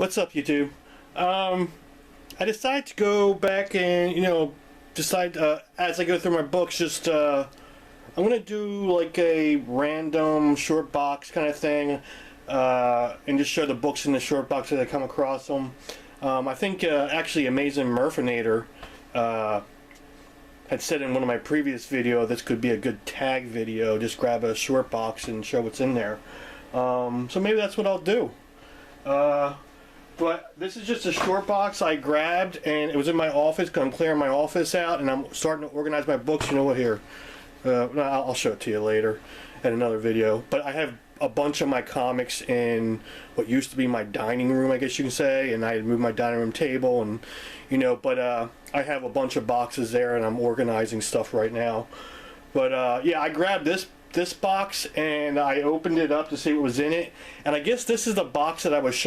What's up, YouTube? I decided to go back and, decide as I go through my books, I'm going to do like a random short box kind of thing and just show the books in the short box as I come across them. I think actually Amazing Murphinator had said in one of my previous videos this could be a good tag video. Just grab a short box and show what's in there. So maybe that's what I'll do. But this is just a short box I grabbed, and it was in my office because I'm clearing my office out and I'm starting to organize my books. You know what, here? I'll show it to you later in another video. But I have a bunch of my comics in what used to be my dining room, I guess you can say, and I had moved my dining room table, and I have a bunch of boxes there and I'm organizing stuff right now. But yeah, I grabbed this box and I opened it up to see what was in it, and I guess this is the box that I was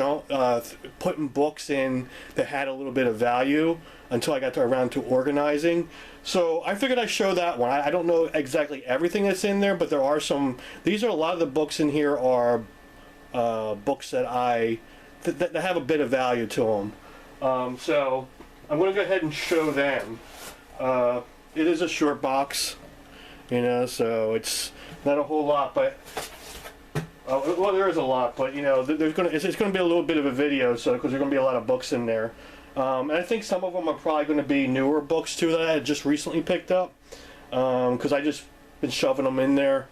putting books in that had a little bit of value until I got around to organizing. So I figured I'd show that one. I don't know exactly everything that's in there, but there are some. These are a lot of the books in here are books that that have a bit of value to them. So I'm going to go ahead and show them. It is a short box, so it's not a whole lot, but well, there is a lot, but it's going to be a little bit of a video, so because there's going to be a lot of books in there, and I think some of them are probably going to be newer books too that I had just recently picked up, because I just been shoving them in there,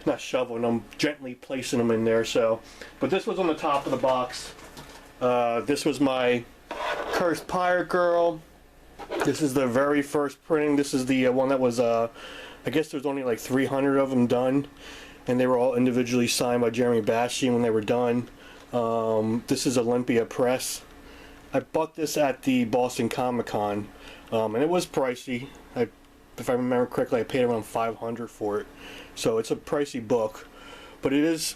not shoveling them, gently placing them in there. So, but this was on the top of the box. This was my Cursed Pirate Girl. This is the very first printing. This is the one that was I guess there's only like 300 of them done, and they were all individually signed by Jeremy Bastian when they were done. This is Olympia Press. I bought this at the Boston Comic Con, and it was pricey. If I remember correctly, I paid around $500 for it. So it's a pricey book, but it is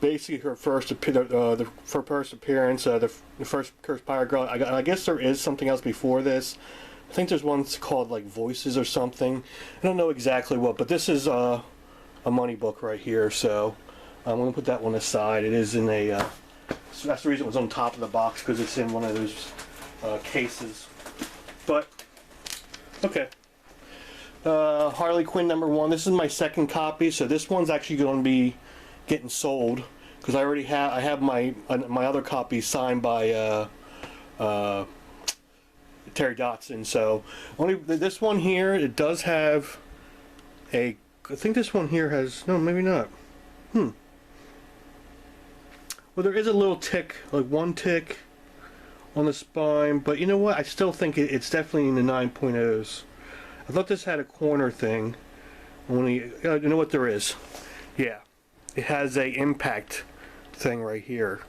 basically her first appearance, the first Cursed Pirate Girl. I guess there is something else before this. I think there's one called like Voices or something. I don't know exactly what, but this is a money book right here, so I'm going to put that one aside. It is in a, so that's the reason it was on top of the box, because it's in one of those cases. But, okay. Harley Quinn #1. This is my second copy, so this one's actually going to be getting sold, because I have my other copy signed by Terry Dodson. So only this one here, it does have I think this one here has, no, maybe not. Well, there is a little tick, like one tick on the spine, but you know what? I still think it's definitely in the 9.0s. I thought this had a corner thing. You know what there is? Yeah, it has a impact thing right here,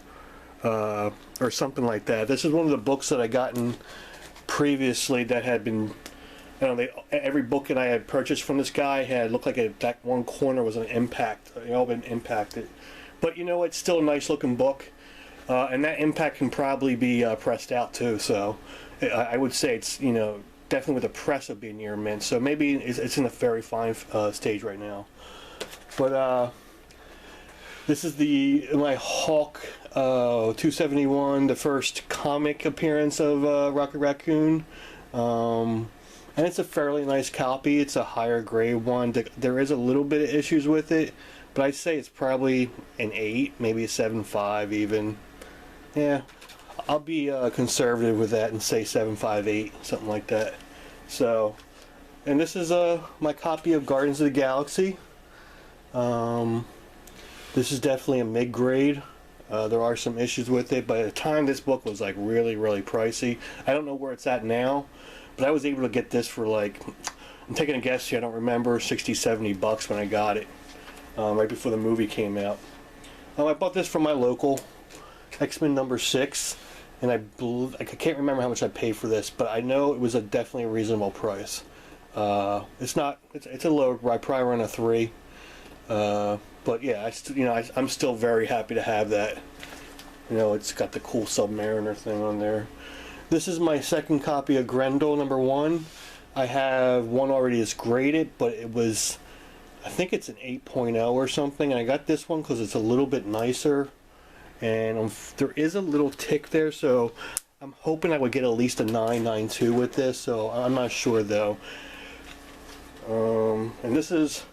or something like that. This is one of the books that I gotten previously that had been, every book that I had purchased from this guy had looked like that one corner was an impact. They all been impacted, but it's still a nice looking book, and that impact can probably be pressed out too. So I would say it's definitely with the press of being near mint. So maybe it's in a very fine stage right now. But this is my Hulk 271, the first comic appearance of Rocket Raccoon, and it's a fairly nice copy. It's a higher grade one. There is a little bit of issues with it, but I'd say it's probably an 8, maybe a 7.5 even. Yeah, I'll be conservative with that and say 7.58, something like that. So, and this is my copy of Guardians of the Galaxy. This is definitely a mid-grade. There are some issues with it, but at the time this book was like really, really pricey. I don't know where it's at now, but I was able to get this for like, I'm taking a guess here, I don't remember, 60, 70 bucks when I got it, right before the movie came out. I bought this from my local X-Men #6, and I can't remember how much I paid for this, but I know it was definitely a reasonable price. It's a low, I probably run a 3. But yeah, I'm still very happy to have that. It's got the cool Submariner thing on there. This is my second copy of Grendel #1. I have one already that's graded, but it was, I think it's an 8.0 or something, and I got this one because it's a little bit nicer. and there is a little tick there, so I'm hoping I would get at least a 992 with this, so I'm not sure though. And this is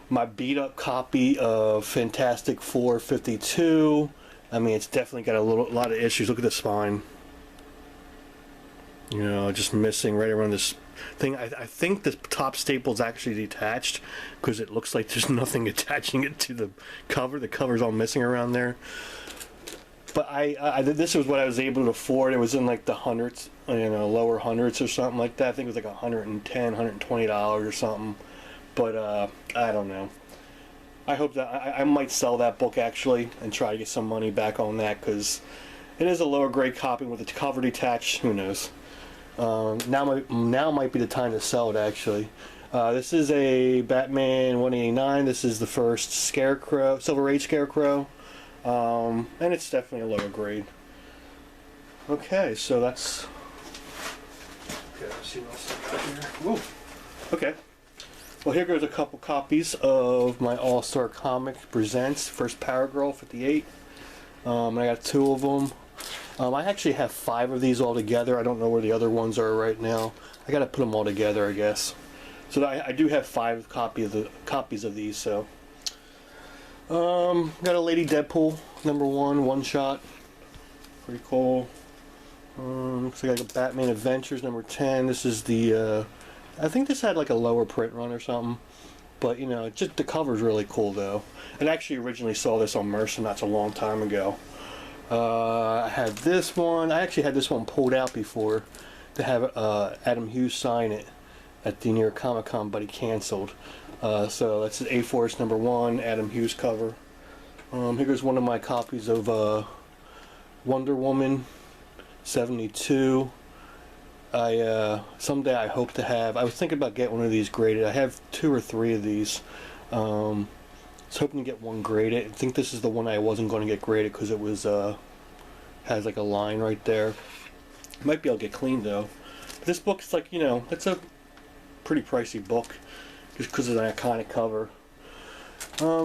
my beat up copy of Fantastic Four 52. I mean, it's definitely got a lot of issues. Look at the spine. You know, just missing right around this thing. I think the top staple is actually detached because it looks like there's nothing attaching it to the cover. The cover's all missing around there. But this was what I was able to afford. It was in like the hundreds, you know, lower hundreds or something like that. I think it was like $110, $120 or something. But I don't know. I hope that I might sell that book actually and try to get some money back on that because it is a lower grade copy with the cover detached. Who knows? Now might be the time to sell it actually. This is a Batman 189. This is the first Scarecrow, Silver Age Scarecrow. And it's definitely a lower grade. Okay, so that's... Okay, let's see what else I got here. Whoa. Okay. Well, here goes a couple copies of my All-Star Comics Presents First Paragirl 58. I got 2 of them. I actually have 5 of these all together. I don't know where the other ones are right now. I gotta put them all together, I guess. So I do have 5 copies of these. So, got a Lady Deadpool #1 one shot. Pretty cool. Looks like I got Batman Adventures #10. This is the. I think this had like a lower print run or something. But you know, just the cover's really cool though. I actually originally saw this on Mercer not so long time ago. I had this one. I actually had this one pulled out before to have Adam Hughes sign it at the New York Comic Con, but he canceled. So that's A-Force #1, Adam Hughes cover. Here goes one of my copies of Wonder Woman 72. Someday I hope to have. I was thinking about getting one of these graded. I have 2 or 3 of these. I was hoping to get one graded. I think this is the one I wasn't going to get graded because it was has like a line right there. Might be able to get cleaned though. But this book is like, you know, it's a pretty pricey book just because of the iconic cover.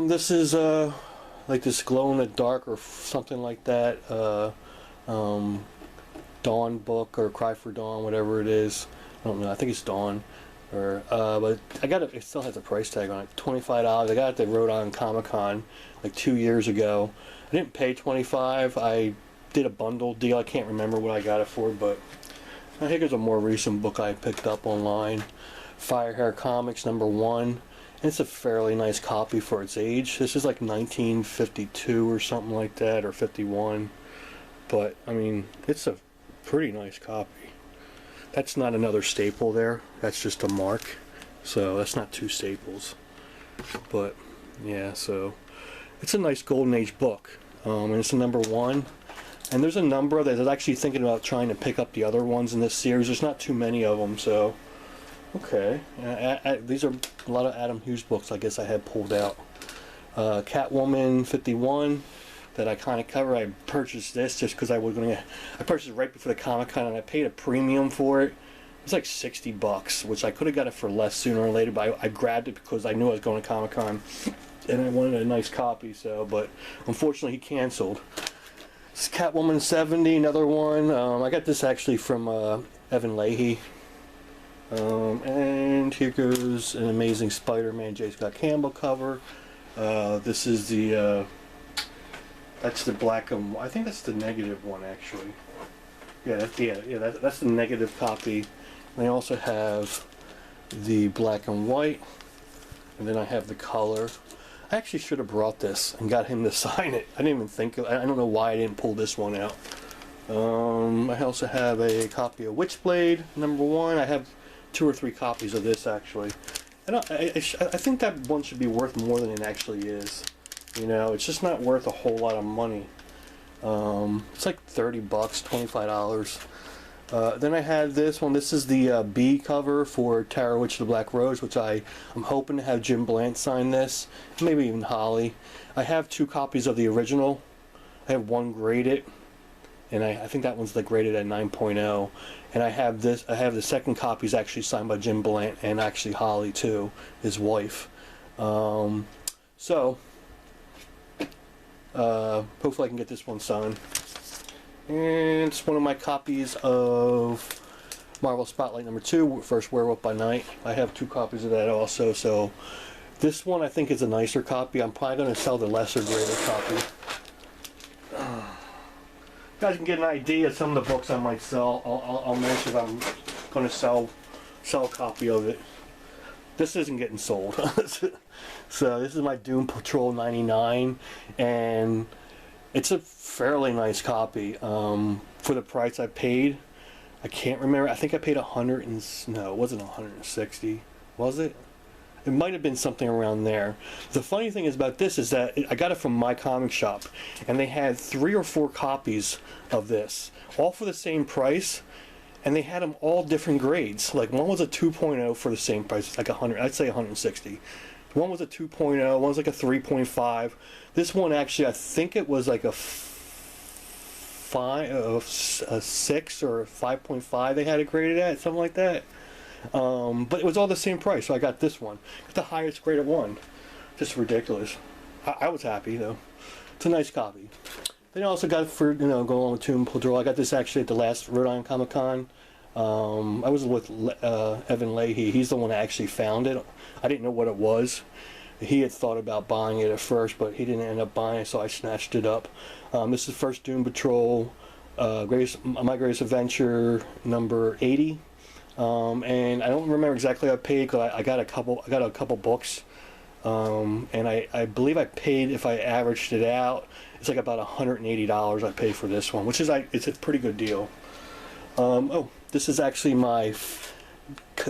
This is like this glow in the dark or something like that. Dawn book or Cry for Dawn, whatever it is. I don't know. I think it's Dawn. Or but I got it. It still has a price tag on it. $25. I got it at the Rhode Island Comic Con like 2 years ago. I didn't pay $25. I did a bundle deal. I can't remember what I got it for, but I think it's a more recent book I picked up online. Firehair Comics #1. And it's a fairly nice copy for its age. This is like 1952 or something like that, or 51. But I mean, it's a pretty nice copy. That's not another staple there. That's just a mark. So that's not 2 staples. But yeah, so it's a nice Golden Age book. And it's a #1. And there's a number of that. I was actually thinking about trying to pick up the other ones in this series. There's not too many of them, so okay. These are a lot of Adam Hughes books I guess I had pulled out. Catwoman 51. That iconic cover. I purchased this just because I purchased it right before the Comic-Con and I paid a premium for it. It was like $60, which I could have got it for less sooner or later, but I grabbed it because I knew I was going to Comic-Con and I wanted a nice copy. So, but unfortunately he canceled. This is Catwoman 70, another one. I got this actually from Evan Leahy. And here goes an Amazing Spider-Man J. Scott Campbell cover. This is the that's the black and I think that's the negative one actually. Yeah, that's the negative copy. And I also have the black and white, and then I have the color. I actually should have brought this and got him to sign it. I didn't even think of, I don't know why I didn't pull this one out. I also have a copy of Witchblade #1. I have 2 or 3 copies of this actually. I think that one should be worth more than it actually is. You know, it's just not worth a whole lot of money. It's like $30, $25. Then I had this one. This is the B cover for Tara Witch of the Black Rose, which I'm hoping to have Jim Blant sign this. Maybe even Holly. I have 2 copies of the original. I have one graded, and I think that one's graded at 9.0. And I have this. I have the second copy is actually signed by Jim Blant and actually Holly too, his wife. So Hopefully I can get this one signed. And it's one of my copies of Marvel Spotlight #2, First Werewolf by Night. I have 2 copies of that also, so this one I think is a nicer copy. I'm probably going to sell the lesser graded copy. You guys can get an idea of some of the books I might sell. I'll mention if I'm going to sell a copy of it. This isn't getting sold. So this is my Doom Patrol 99, and it's a fairly nice copy for the price I paid. I can't remember. I think I paid 100 and no, it wasn't 160. Was it? It might have been something around there. The funny thing is about this is that I got it from My Comic Shop, and they had 3 or 4 copies of this, all for the same price, and they had them all different grades. Like one was a 2.0 for the same price, like 100. I'd say 160. One was a 2.0. One was like a 3.5. This one actually, I think it was like a 6 or 5.5. They had it graded at, something like that. But it was all the same price, so I got this one. Got the highest graded one. Just ridiculous. I was happy though. It's a nice copy. Then I also got, for going on with Doom Patrol, I got this actually at the last Rhode Island Comic Con. I was with Evan Leahy. He's the one that actually found it. I didn't know what it was. He had thought about buying it at first, but he didn't end up buying it, so I snatched it up. This is the first Doom Patrol, My Greatest Adventure number 80. And I don't remember exactly what I paid, because I got a couple books, and I believe I paid, if I averaged it out, it's like about $180 I paid for this one, which is it's a pretty good deal. Oh, this is actually my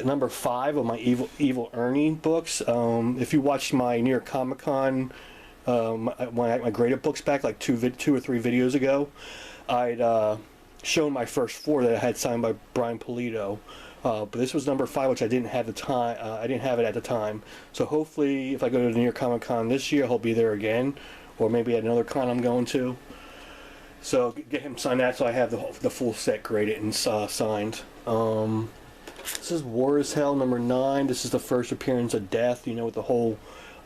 number 5 of my Evil Ernie books. If you watched my New York Comic Con, my graded books back like 2 or 3 videos ago, I'd shown my first 4 that I had signed by Brian Pulido. But this was number 5, which I didn't have I didn't have it at the time. So hopefully, if I go to the New York Comic Con this year, he'll be there again, or maybe at another con I'm going to. So get him signed that, so I have the full set graded and signed. This is War is Hell number 9. This is the first appearance of Death. With the whole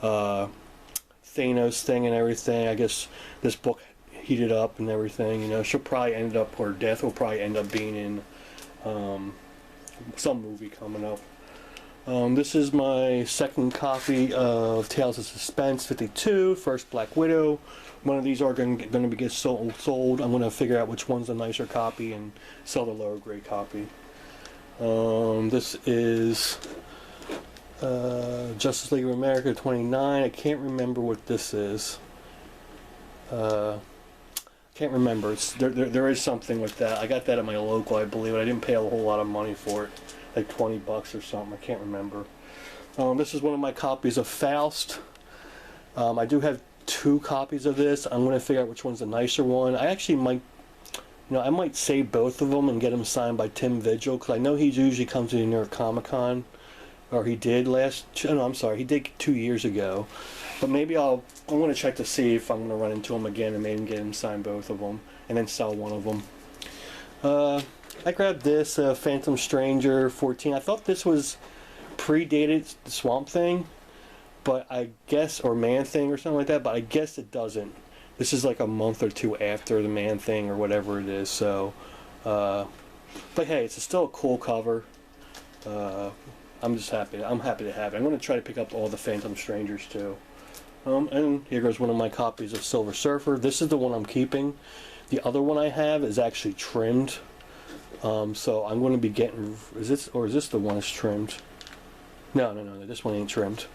Thanos thing and everything. I guess this book heated up and everything. She'll probably end up, or Death will probably end up being in some movie coming up. This is my second copy of Tales of Suspense 52, first Black Widow. One of these are going to be sold. I'm going to figure out which one's a nicer copy and sell the lower grade copy. This is Justice League of America 29. I can't remember what this is. Can't remember. There is something with that. I got that at my local, I believe. I didn't pay a whole lot of money for it, like 20 bucks or something. I can't remember. This is one of my copies of Faust. I do have 2 copies of this. I'm going to figure out which one's the nicer one. I actually might, I might save both of them and get them signed by Tim Vigil, because I know he usually comes to the New York Comic Con, or he did he did 2 years ago. But maybe I'm going to check to see if I'm going to run into him again and maybe get him sign both of them and then sell one of them. I grabbed this Phantom Stranger 14. I thought this was predated Swamp Thing, but I guess, or Man Thing or something like that, but I guess it doesn't. This is like a month or 2 after the Man Thing or whatever it is. So, but hey, it's still a cool cover. I'm just happy. I'm happy to have it. I'm going to try to pick up all the Phantom Strangers too. And here goes one of my copies of Silver Surfer. This is the one I'm keeping. The other one I have is actually trimmed. So I'm going to be getting... Is this the one that's trimmed? No, this one ain't trimmed.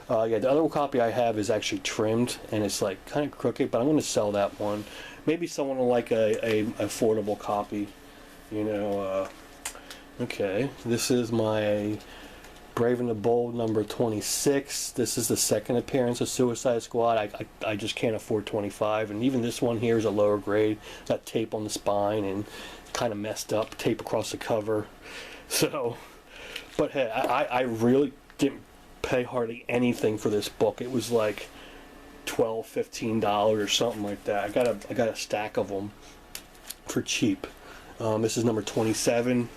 Yeah, the other copy I have is actually trimmed, and it's like kind of crooked, but I'm going to sell that one. Maybe someone will like a affordable copy. Okay, this is my Brave and the Bold number 26. This is the second appearance of Suicide Squad. I just can't afford 25, and even this one here is a lower grade. Got tape on the spine and kind of messed up, tape across the cover. So, but hey, I really didn't pay hardly anything for this book. It was like $12-15 or something like that. I got a stack of them for cheap. This is number 27.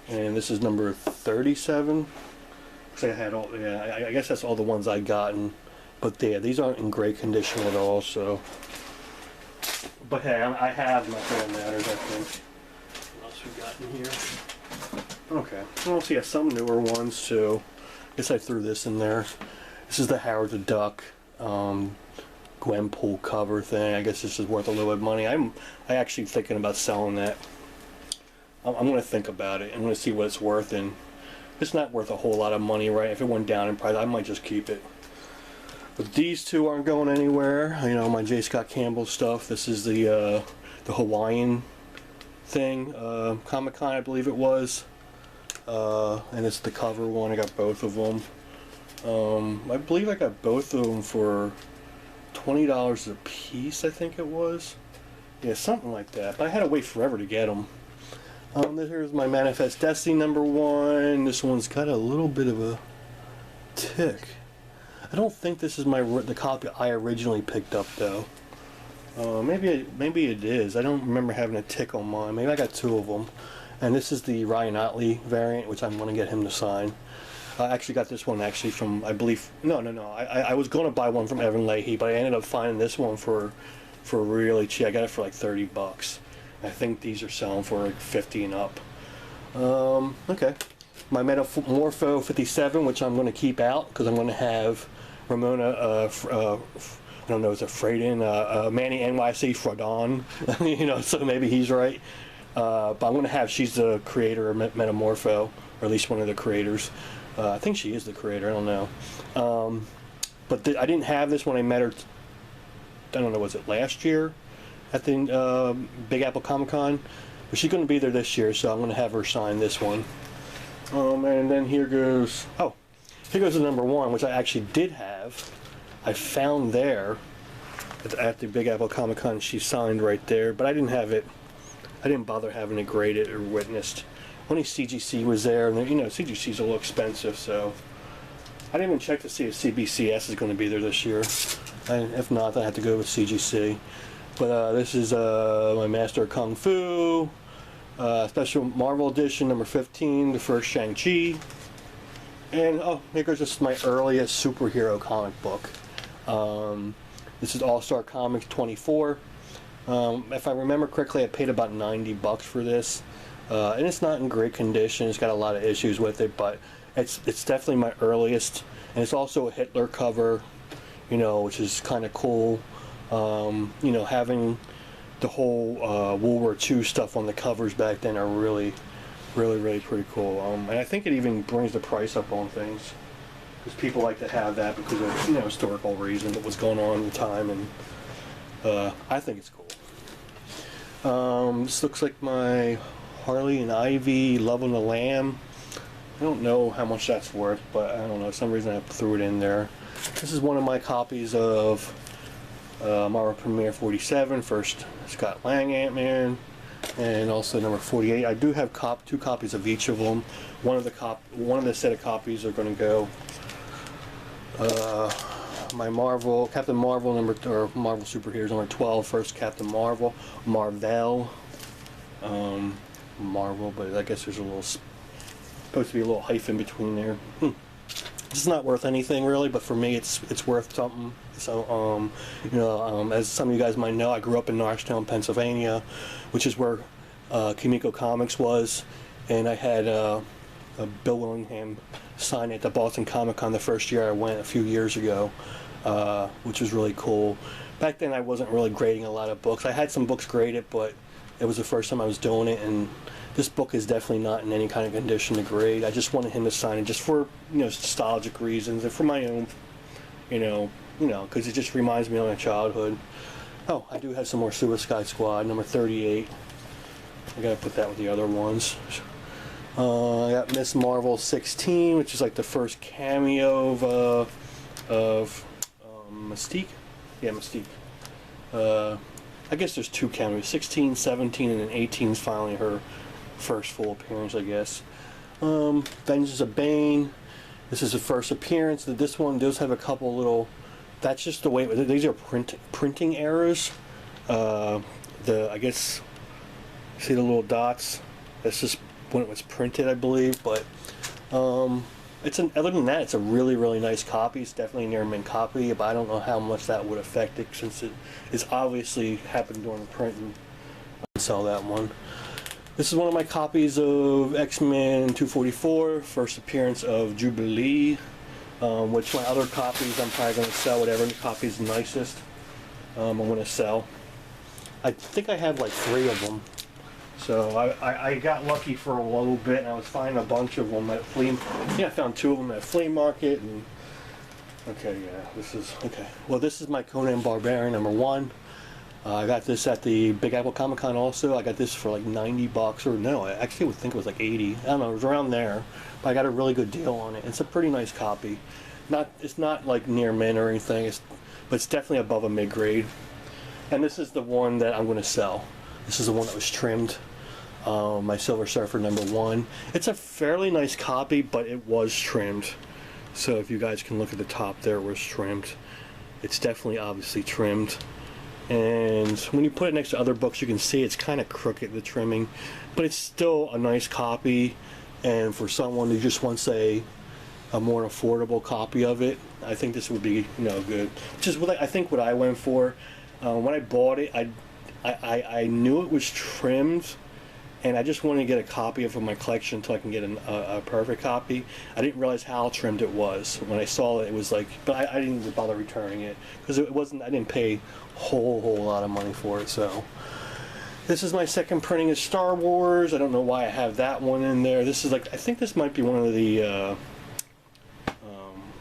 And this is number 37. I had all, I guess that's all the ones I got But yeah, these aren't in great condition at all, so. But hey, I have nothing that matters, I think. What else we got in here? Okay, well, so yeah, some newer ones too. I guess I threw this in there. This is the Howard the Duck Gwenpool cover thing. I guess this is worth a little bit of money. I actually thinking about selling that. I'm going to think about it. I'm going to see what it's worth, and it's not worth a whole lot of money, right? If it went down in price, I might just keep it. But these two aren't going anywhere. You know, my J. Scott Campbell stuff. This is the Hawaiian thing, Comic-Con, I believe it was. And it's the cover one. I got both of them. I believe I got both of them for $20 a piece, I think it was. Yeah, something like that. But I had to wait forever to get them. Here's my Manifest Destiny #1. This one's got a little bit of a tick. I don't think this is the copy I originally picked up, though. Maybe it is. I don't remember having a tick on mine. Maybe I got two of them. And this is the Ryan Otley variant, which I'm going to get him to sign. I actually got this one from, I believe, no. I was going to buy one from Evan Leahy, but I ended up finding this one for really cheap. I got it for like $30. I think these are selling for like 50 and up. Okay. My Metamorpho 57, which I'm going to keep out because I'm going to have Ramona, I don't know, is it Fraden, Manny NYC Frodon, you know, so maybe he's right. But I'm going to have, she's the creator of Metamorpho, or at least one of the creators. I think she is the creator, I don't know. But I didn't have this when I met her, I don't know, was it last year at the Big Apple Comic Con? But she's going to be there this year, so I'm going to have her sign this one. And then here goes the #1, which I actually did have. I found there at the Big Apple Comic Con. She signed right there, but I didn't have it. I didn't bother having it graded or witnessed. Only CGC was there, and you know CGC's a little expensive, so I didn't even check to see if CBCS is going to be there this year. And if not, then I have to go with CGC. But this is my Master of Kung Fu. Special Marvel Edition #15, the first Shang-Chi. And here goes just my earliest superhero comic book. This is All-Star Comics 24. If I remember correctly, I paid about $90 for this. And it's not in great condition. It's got a lot of issues with it, but it's definitely my earliest. And it's also a Hitler cover, you know, which is kind of cool. You know, having the whole World War II stuff on the covers back then are really pretty cool. And I think it even brings the price up on things, because people like to have that because of, you know, historical reasons, what was going on at the time, and I think it's cool. This looks like my Harley and Ivy Love on the Lamb. I don't know how much that's worth, but I don't know, for some reason I threw it in there. This is one of my copies of Marvel Premiere 47, first Scott Lang Ant-Man, and also #48. I do have two copies of each of them. One of the set of copies are going to go my Captain Marvel or Marvel Superheroes #12, first Captain Marvel, Marvel, but I guess there's supposed to be a little hyphen between there. It's not worth anything really, but for me it's worth something. So you know, as some of you guys might know, I grew up in Norristown, Pennsylvania, which is where Kimiko Comics was, and I had Bill Willingham sign at the Boston Comic Con the first year I went a few years ago, which was really cool. Back then I wasn't really grading a lot of books. I had some books graded, but it was the first time I was doing it, and this book is definitely not in any kind of condition to grade. I just wanted him to sign it just for, you know, nostalgic reasons and for my own, you know, because it just reminds me of my childhood. Oh, I do have some more Suicide Squad, #38. I gotta put that with the other ones. I got Miss Marvel 16, which is like the first cameo of Mystique. Yeah, Mystique. I guess there's two cameos, 16, 17, and then 18 is finally her first full appearance, I guess. Vengeance of Bane. This is the first appearance. This one does have a couple little. That's just the way. These are printing errors. I guess, see the little dots. That's just when it was printed, I believe. But other than that, it's a really nice copy. It's definitely a near mint copy, but I don't know how much that would affect it since it is obviously happened during the printing. I'll sell that one. This is one of my copies of X-Men 244, first appearance of Jubilee, which my other copies I'm probably going to sell, whatever copy is nicest. I'm going to sell. I think I have like 3 of them. So I got lucky for a little bit, and I was finding a bunch of them at flea. Yeah, I found 2 of them at flea market. And okay, yeah, this is okay. Well, this is my Conan Barbarian #1. I got this at the Big Apple Comic Con also. I got this for like 90 bucks, or no, I actually would think it was like 80. I don't know, it was around there. But I got a really good deal on it. It's a pretty nice copy. It's not like near mint or anything, but it's definitely above a mid-grade. And this is the one that I'm going to sell. This is the one that was trimmed. My Silver Surfer #1. It's a fairly nice copy, but it was trimmed. So if you guys can look at the top there, it was trimmed. It's definitely obviously trimmed. And when you put it next to other books, you can see it's kind of crooked, the trimming, but it's still a nice copy. And for someone who just wants a more affordable copy of it, I think this would be, good. Which is what I think what I went for. When I bought it, I knew it was trimmed, and I just wanted to get a copy of it for my collection until I can get a perfect copy. I didn't realize how trimmed it was. When I saw it, it was like, but I didn't even bother returning it because it wasn't. I didn't pay a whole lot of money for it. So this is my second printing of Star Wars. I don't know why I have that one in there. This is like, I think this might be one of the.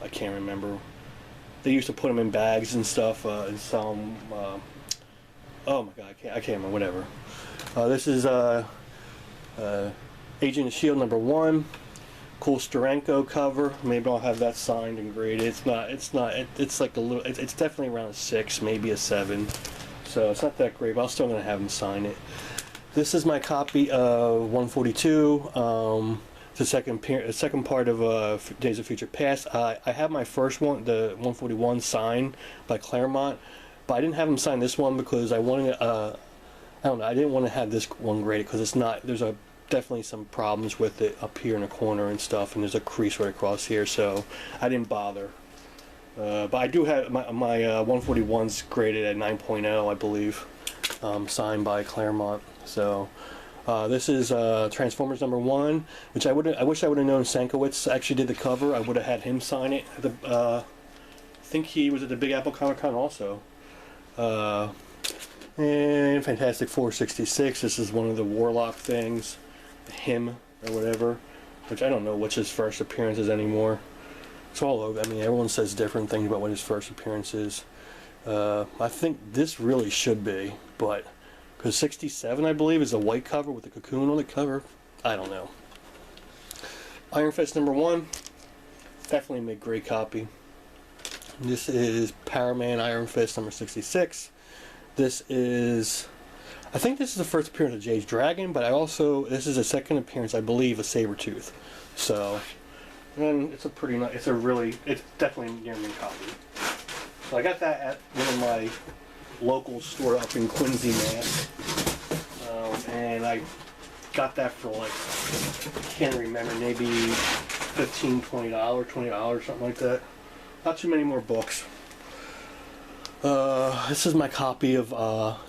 I can't remember. They used to put them in bags and stuff and sell them. Oh my god, I can't remember. Whatever. This is Agent of S.H.I.E.L.D. #1. Cool Steranko cover. Maybe I'll have that signed and graded. It's like a little. It's definitely around a 6, maybe a 7. So it's not that great, but I'm still gonna have him sign it. This is my copy of 142. The second part of Days of Future Past. I have my first one, the 141, signed by Claremont, but I didn't have him sign this one because I wanted. I don't know. I didn't want to have this one graded because it's not. There's definitely some problems with it up here in the corner and stuff, and there's a crease right across here, so I didn't bother. But I do have my 141's graded at 9.0, I believe, signed by Claremont. So this is Transformers #1, which I wish I would have known Sankiewicz actually did the cover. I would have had him sign it. I think he was at the Big Apple Comic Con also. And Fantastic Four 66. This is one of the Warlock things, him or whatever, which I don't know which his first appearance is anymore. It's all over. I mean, everyone says different things about what his first appearance is. I think this really should be, but because 67, I believe, is a white cover with a cocoon on the cover. I don't know. Iron Fist #1, definitely a mid-grade copy. This is Powerman Iron Fist #66. This is, I think this is the first appearance of Jade Dragon, but this is a second appearance, I believe, of Sabretooth. So, and it's a pretty nice, it's definitely a near mint copy. So I got that at one of my local store up in Quincy, Mass. And I got that for like, I can't remember, maybe $15, $20, $20, something like that. Not too many more books. This is my copy of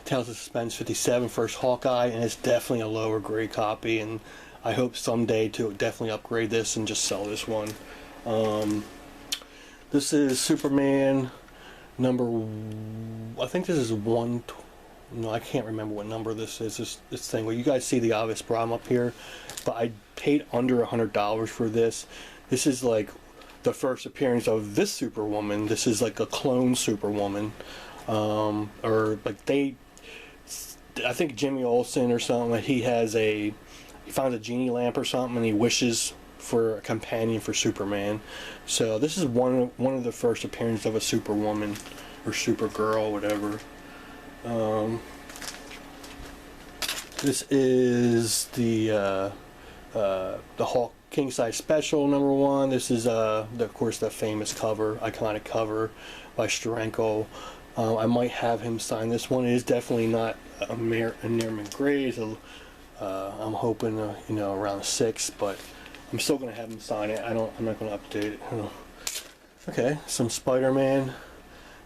Tales of Suspense 57, First Hawkeye, and it's definitely a lower grade copy, and I hope someday to definitely upgrade this and just sell this one. This is Superman I think this is no, I can't remember what number this is. This thing where you guys see the obvious problem up here, but I paid under $100 for this. This is like the first appearance of this Superwoman. This is like a clone Superwoman, or like I think Jimmy Olsen or something. He finds a genie lamp or something, and he wishes for a companion for Superman. So this is one of the first appearances of a Superwoman or Supergirl, whatever. This is the Hulk King Size Special #1. This is of course the famous cover, iconic cover by Steranko. I might have him sign this one. It is definitely not a near mint grade. So, I'm hoping around 6, but I'm still gonna have him sign it. I'm not gonna update it. Oh. Okay, some Spider-Man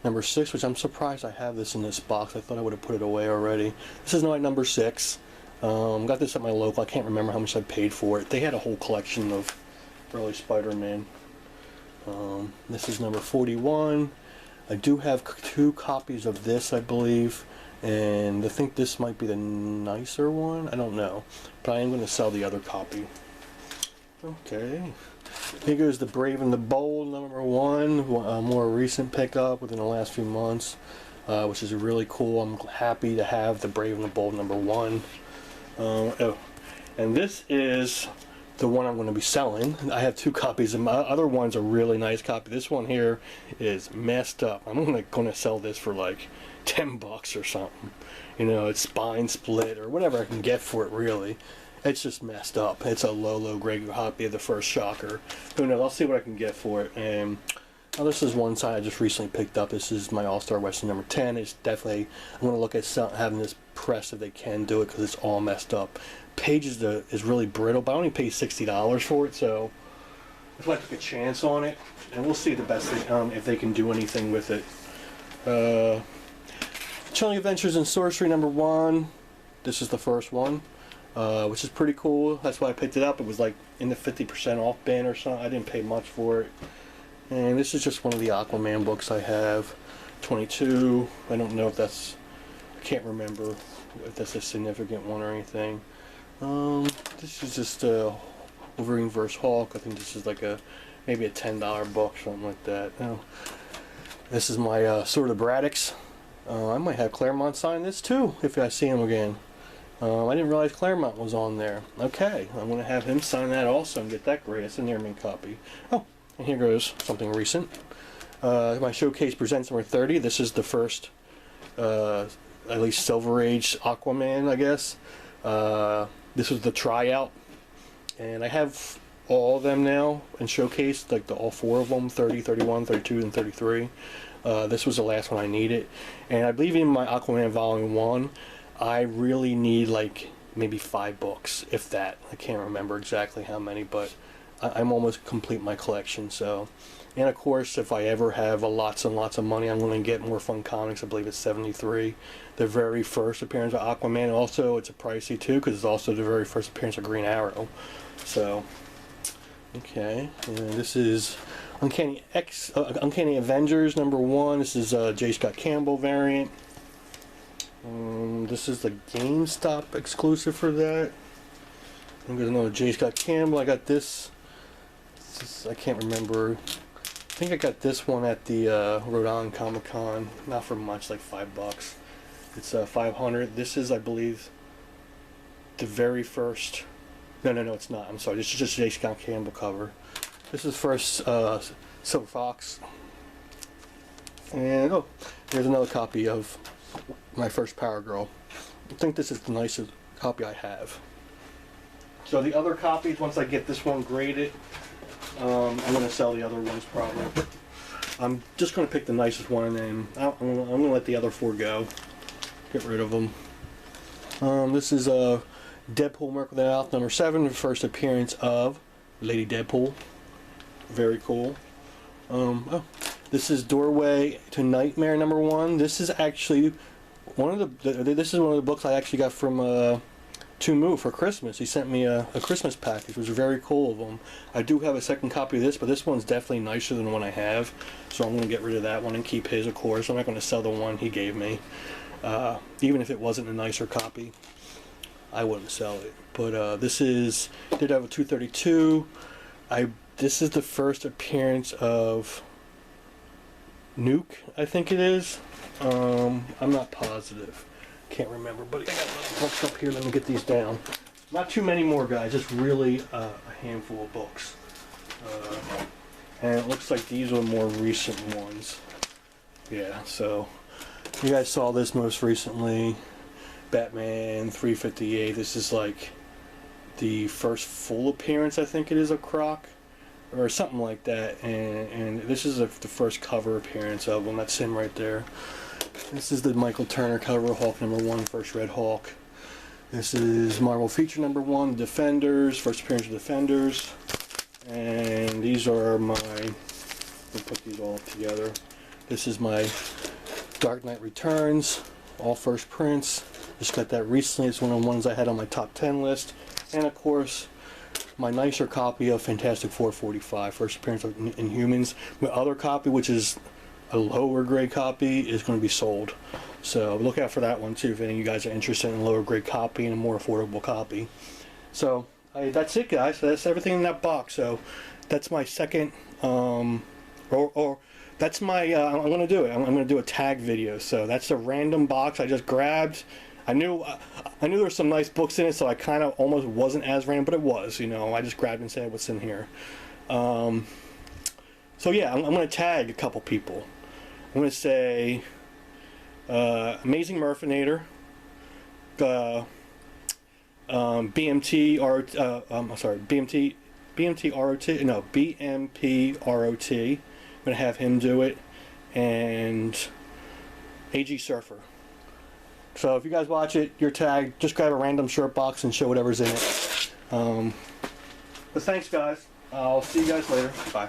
number 6, which I'm surprised I have this in this box. I thought I would have put it away already. This is my number 6. Got this at my local. I can't remember how much I paid for it. They had a whole collection of early Spider-Man. This is number 41. I do have 2 copies of this, I believe, and I think this might be the nicer one. I don't know, but I am going to sell the other copy. Okay. Here goes the Brave and the Bold number 1, a more recent pickup within the last few months, which is really cool. I'm happy to have the Brave and the Bold number 1. Oh, and this is the one I'm going to be selling. I have 2 copies, and my other one's a really nice copy. This one here is messed up. I'm going to sell this for like $10 or something. You know, it's spine split or whatever I can get for it, really. It's just messed up. It's a low grade copy of the first Shocker. Who knows? I'll see what I can get for it. And this is one side I just recently picked up. This is my All-Star Western number 10. It's definitely, I'm going to look at having this pressed if they can do it, because it's all messed up. Page is really brittle, but I only paid $60 for it, so if I took a chance on it, and we'll see the best thing, if they can do anything with it. Chilling Adventures in Sorcery number 1. This is the first one. Which is pretty cool. That's why I picked it up. It was like in the 50% off bin or something. I didn't pay much for it. And this is just one of the Aquaman books I have. 22. I don't know if that's... I can't remember if that's a significant one or anything. This is just Wolverine vs. Hulk. I think this is like maybe a $10 book, something like that. Oh. This is my Sword of Braddix. I might have Claremont sign this too if I see him again. I didn't realize Claremont was on there. Okay, I'm going to have him sign that also and get that great. It's a near mint copy. Oh, and here goes something recent. My Showcase Presents number 30. This is the first, at least Silver Age Aquaman, I guess. This was the tryout. And I have all of them now in Showcase, like all 4 of them, 30, 31, 32, and 33. This was the last one I needed. And I believe in my Aquaman Volume 1, I really need like maybe 5 books, if that. I can't remember exactly how many, but I'm almost complete my collection. So, and of course, if I ever have lots and lots of money, I'm going to get More Fun Comics. I believe it's 73. The very first appearance of Aquaman. Also, it's a pricey too, because it's also the very first appearance of Green Arrow. So, okay, and this is Uncanny Avengers number 1. This is J. Scott Campbell variant. This is the GameStop exclusive for that. I'm gonna know J. Scott Campbell. I got this. I can't remember. I think I got this one at the Rhode Island Comic Con. Not for much, like $5. It's 500. This is, I believe, the very first. No, it's not. I'm sorry. This is just J. Scott Campbell cover. This is first Silver Fox. And here's another copy of my first Power Girl. I think this is the nicest copy I have. So the other copies, once I get this one graded, I'm going to sell the other ones probably. I'm just going to pick the nicest one, and I'm going to let the other 4 go. Get rid of them. This is Deadpool Merc with an Mouth number 7, the first appearance of Lady Deadpool. Very cool. This is Doorway to Nightmare number 1. This is actually one of the books I actually got from Tumu for Christmas. He sent me a Christmas package, which was very cool of him. I do have a second copy of this, but this one's definitely nicer than the one I have, so I'm going to get rid of that one and keep his, of course. I'm not going to sell the one he gave me. Even if it wasn't a nicer copy, I wouldn't sell it. But this did have a 232. This is the first appearance of Nuke, I think it is. I'm not positive. Can't remember, but I got another books up here. Let me get these down. Not too many more, guys. Just really a handful of books. And it looks like these are more recent ones. Yeah, so you guys saw this most recently. Batman 358. This is like the first full appearance, I think it is, of Croc. Or something like that, and this is the first cover appearance of him. That's him right there. This is the Michael Turner cover, Hulk number 1, first Red Hulk. This is Marvel feature number 1, Defenders, first appearance of Defenders. And these are my, let me put these all together. This is my Dark Knight Returns, all first prints. Just got that recently. It's one of the ones I had on my top 10 list. And of course, my nicer copy of Fantastic Four 45, first appearance of Inhumans. My other copy, which is a lower grade copy, is going to be sold. So look out for that one too if any of you guys are interested in a lower grade copy and a more affordable copy. So that's it, guys. So that's everything in that box. So that's my second, that's my, I'm going to do it. I'm going to do a tag video. So that's a random box I just grabbed. I knew there were some nice books in it, so I kind of almost wasn't as random, but it was, you know. I just grabbed and said what's in here. So yeah, I'm going to tag a couple people. I'm going to say Amazing Murphinator, BMP ROT. I'm going to have him do it, and AG Surfer. So if you guys watch it, you're tagged. Just grab a random shirt box and show whatever's in it. But thanks, guys. I'll see you guys later. Bye.